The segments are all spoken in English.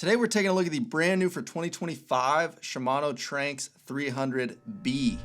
Today we're taking a look at the brand new for 2025 Shimano Tranx 300B.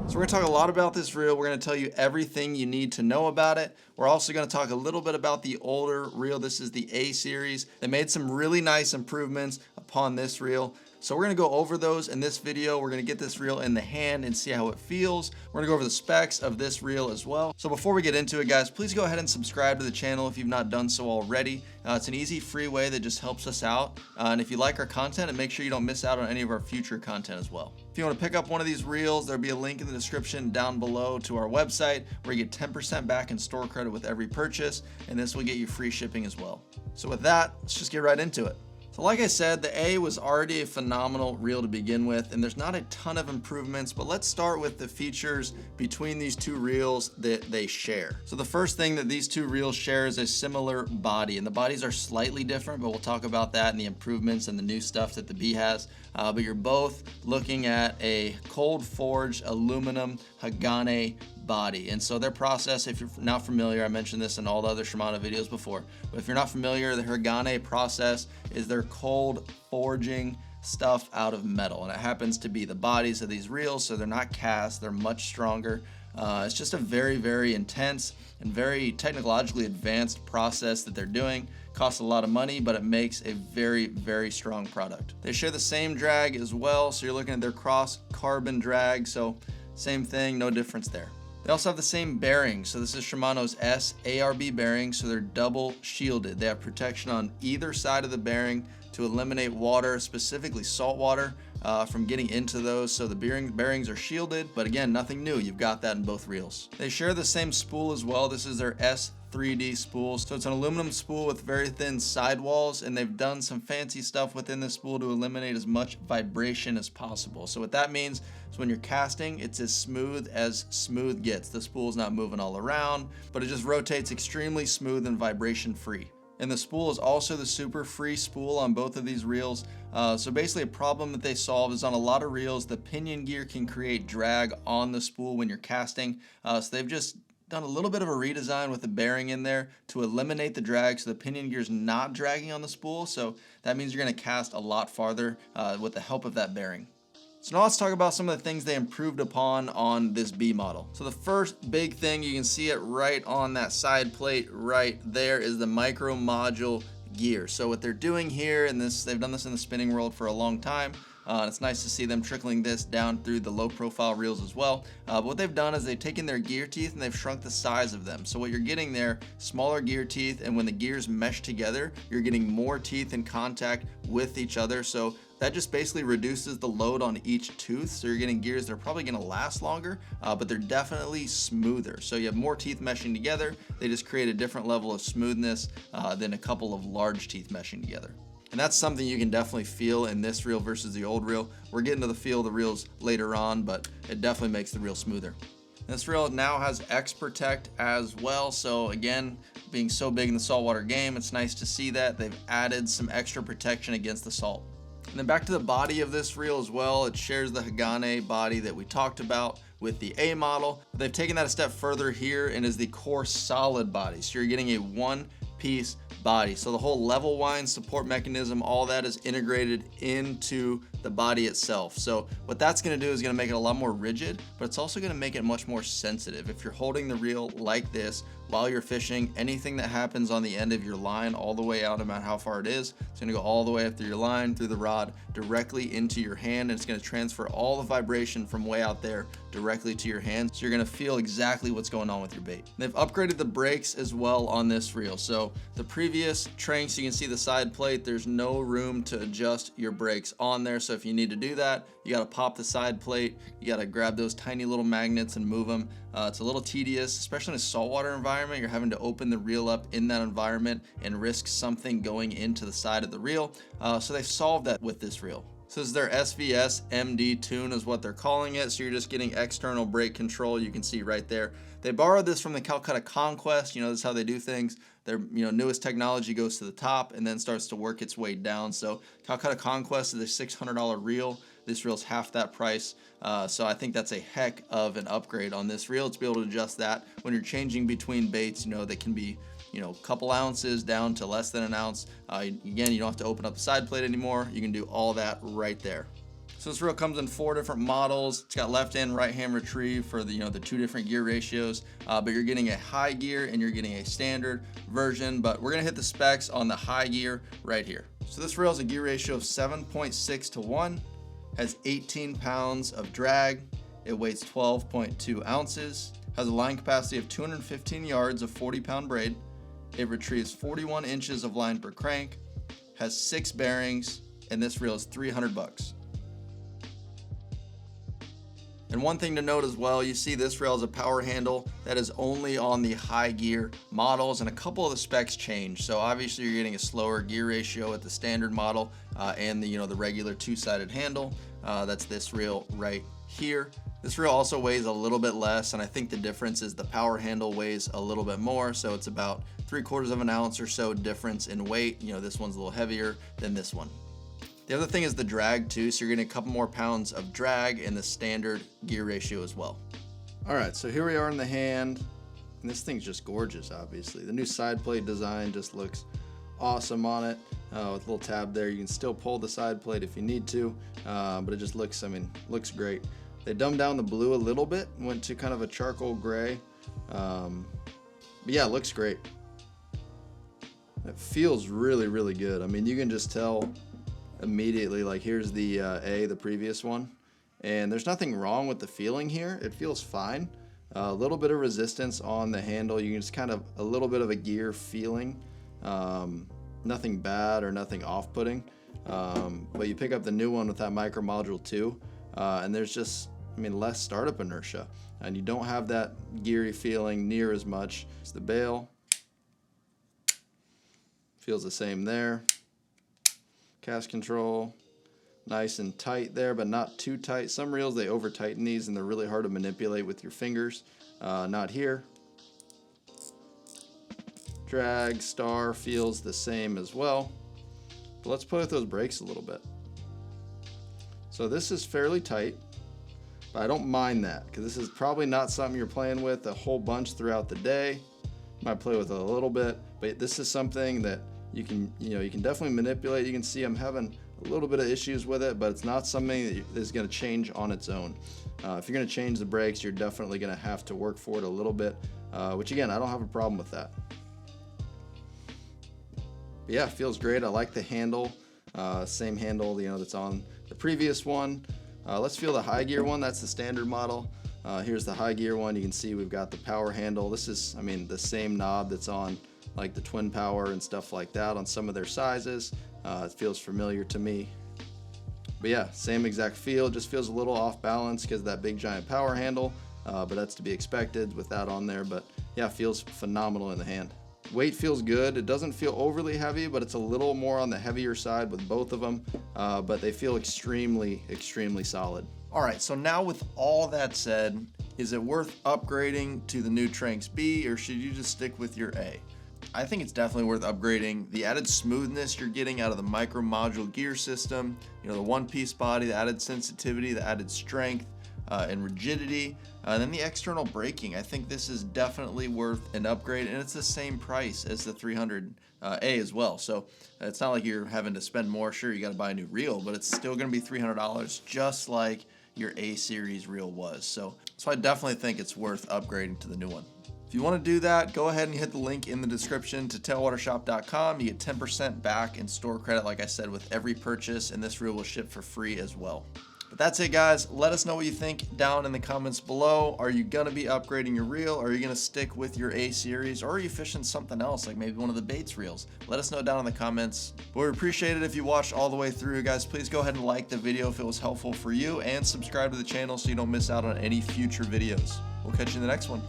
So we're going to talk a lot about this reel. We're going to tell you everything you need to know about it. We're also going to talk a little bit about the older reel. This is the A series. They made some really nice improvements upon this reel. So we're going to go over those in this video. We're going to get this reel in the hand and see how it feels. We're going to go over the specs of this reel as well. So before we get into it, guys, please go ahead and subscribe to the channel if you've not done so already. It's an easy, free way that just helps us out. And if you like our content, and make sure you don't miss out on any of our future content as well. If you want to pick up one of these reels, there'll be a link in the description down below to our website where you get 10% back in store credit with every purchase, and this will get you free shipping as well. So with that, let's just get right into it. So like I said, the A was already a phenomenal reel to begin with, and there's not a ton of improvements, but let's start with the features between these two reels that they share. So the first thing that these two reels share is a similar body, and the bodies are slightly different, but we'll talk about that and the improvements and the new stuff that the B has. But you're both looking at a cold forged aluminum Hagane body. And so their process, if you're not familiar, I mentioned this in all the other Shimano videos before, but if you're not familiar, the Hagane process is their cold forging stuff out of metal, and it happens to be the bodies of these reels, so they're not cast, they're much stronger. It's just a very, very intense and very technologically advanced process that they're doing. Costs a lot of money, but it makes a very, very strong product. They share the same drag as well, so you're looking at their cross carbon drag, so same thing, no difference there. They also have the same bearings. So this is Shimano's ARB bearings, so they're double shielded. They have protection on either side of the bearing to eliminate water, specifically salt water, from getting into those. So the bearings are shielded, but again, nothing new. You've got that in both reels. They share the same spool as well. This is their S3D spool. So it's an aluminum spool with very thin sidewalls, and they've done some fancy stuff within the spool to eliminate as much vibration as possible. So what that means is when you're casting, it's as smooth gets. The spool's not moving all around, but it just rotates extremely smooth and vibration free. And the spool is also the super free spool on both of these reels. So basically a problem that they solve is on a lot of reels, the pinion gear can create drag on the spool when you're casting. So they've just done a little bit of a redesign with the bearing in there to eliminate the drag, so the pinion gear is not dragging on the spool. So that means you're going to cast a lot farther with the help of that bearing. So now let's talk about some of the things they improved upon on this B model. So the first big thing, you can see it right on that side plate right there, is the Micromodule gear. So what they're doing here, and they've done this in the spinning world for a long time, it's nice to see them trickling this down through the low profile reels as well. But what they've done is they've taken their gear teeth and they've shrunk the size of them. So what you're getting there, smaller gear teeth, and when the gears mesh together, you're getting more teeth in contact with each other. So that just basically reduces the load on each tooth. So you're getting gears that are probably gonna last longer, but they're definitely smoother. So you have more teeth meshing together. They just create a different level of smoothness than a couple of large teeth meshing together. And that's something you can definitely feel in this reel versus the old reel. We're getting to the feel of the reels later on, but it definitely makes the reel smoother. This reel now has X Protect as well. So again, being so big in the saltwater game, it's nice to see that they've added some extra protection against the salt. And then back to the body of this reel as well. It shares the Hagane body that we talked about with the A model. They've taken that a step further here and is the CoreSolid Body. So you're getting a one-piece body. So the whole level wind support mechanism, all that is integrated into the body itself. So what that's going to do is going to make it a lot more rigid, but it's also going to make it much more sensitive. If you're holding the reel like this while you're fishing, anything that happens on the end of your line all the way out, no matter how far it is, it's going to go all the way up through your line, through the rod, directly into your hand, and it's going to transfer all the vibration from way out there directly to your hand. So you're going to feel exactly what's going on with your bait. They've upgraded the brakes as well on this reel. So the previous Tranx, you can see the side plate, there's no room to adjust your brakes on there. So if you need to do that, you got to pop the side plate, you got to grab those tiny little magnets and move them. It's a little tedious, especially in a saltwater environment. You're having to open the reel up in that environment and risk something going into the side of the reel. So they've solved that with this reel. So this is their SVS MD Tune is what they're calling it. So you're just getting external brake control. You can see right there. They borrowed this from the Calcutta Conquest. You know, this is how they do things. Their newest technology goes to the top and then starts to work its way down. So Calcutta Conquest is a $600 reel. This reel's half that price. So I think that's a heck of an upgrade on this reel to be able to adjust that when you're changing between baits. You know, they can be, you know, a couple ounces down to less than an ounce. Again, you don't have to open up the side plate anymore. You can do all that right there. So this reel comes in 4 different models. It's got left and right hand retrieve for the, you know, the 2 different gear ratios, but you're getting a high gear and you're getting a standard version, but we're gonna hit the specs on the high gear right here. So this reel has a gear ratio of 7.6 to 1, has 18 pounds of drag. It weighs 12.2 ounces, has a line capacity of 215 yards of 40-pound braid. It retrieves 41 inches of line per crank, has 6 bearings, and this reel is $300. And one thing to note as well, you see this reel has a power handle that is only on the high gear models, and a couple of the specs change. So obviously you're getting a slower gear ratio at the standard model and the, you know, the regular 2-sided handle. That's this reel right here. This reel also weighs a little bit less, and I think the difference is the power handle weighs a little bit more, so it's about 3/4 of an ounce or so difference in weight. You know, this one's a little heavier than this one. The other thing is the drag too, so you're getting a couple more pounds of drag in the standard gear ratio as well. All right, so here we are in the hand, and this thing's just gorgeous, obviously. The new side plate design just looks awesome on it. With a little tab there, you can still pull the side plate if you need to, but it just looks, I mean, looks great. They dumbed down the blue a little bit, went to kind of a charcoal gray, but yeah, it looks great. It feels really, really good. I mean, you can just tell immediately, like here's the the previous one, and there's nothing wrong with the feeling here. It feels fine. A little bit of resistance on the handle. You can just kind of a little bit of a gear feeling. Nothing bad or nothing off-putting. But you pick up the new one with that Micromodule too, and there's just, I mean, less startup inertia, and you don't have that geary feeling near as much. It's the bail. Feels the same there. Cast control, nice and tight there, but not too tight. Some reels, they over tighten these and they're really hard to manipulate with your fingers. Not here. Drag, star feels the same as well. But let's play with those brakes a little bit. So this is fairly tight, but I don't mind that because this is probably not something you're playing with a whole bunch throughout the day. You might play with it a little bit, but this is something that you can definitely manipulate. You can see I'm having a little bit of issues with it, but it's not something that is going to change on its own. If you're going to change the brakes, you're definitely going to have to work for it a little bit, which again, I don't have a problem with that. But yeah, it feels great. I like the handle, same handle, you know, that's on the previous one. Let's feel the high gear one. That's the standard model. Here's the high gear one. You can see we've got the power handle. This is, I mean, the same knob that's on like the twin power and stuff like that on some of their sizes. It feels familiar to me. But yeah, same exact feel, just feels a little off balance because of that big giant power handle, but that's to be expected with that on there. But yeah, feels phenomenal in the hand. Weight feels good. It doesn't feel overly heavy, but it's a little more on the heavier side with both of them, but they feel extremely, extremely solid. All right, so now with all that said, is it worth upgrading to the new Tranx B, or should you just stick with your A? I think it's definitely worth upgrading. The added smoothness you're getting out of the Micromodule gear system, you know, the one-piece body, the added sensitivity, the added strength and rigidity, and then the external braking. I think this is definitely worth an upgrade, and it's the same price as the 300A as well. So it's not like you're having to spend more. Sure, you got to buy a new reel, but it's still going to be $300, just like your A series reel was. So I definitely think it's worth upgrading to the new one. If you want to do that, go ahead and hit the link in the description to tailwatershop.com. You get 10% back in store credit, like I said, with every purchase, and this reel will ship for free as well. But that's it, guys. Let us know what you think down in the comments below. Are you going to be upgrading your reel? Are you going to stick with your A series? Or are you fishing something else, like maybe one of the Baits reels? Let us know down in the comments. But we appreciate it if you watched all the way through, guys. Please go ahead and like the video if it was helpful for you, and subscribe to the channel so you don't miss out on any future videos. We'll catch you in the next one.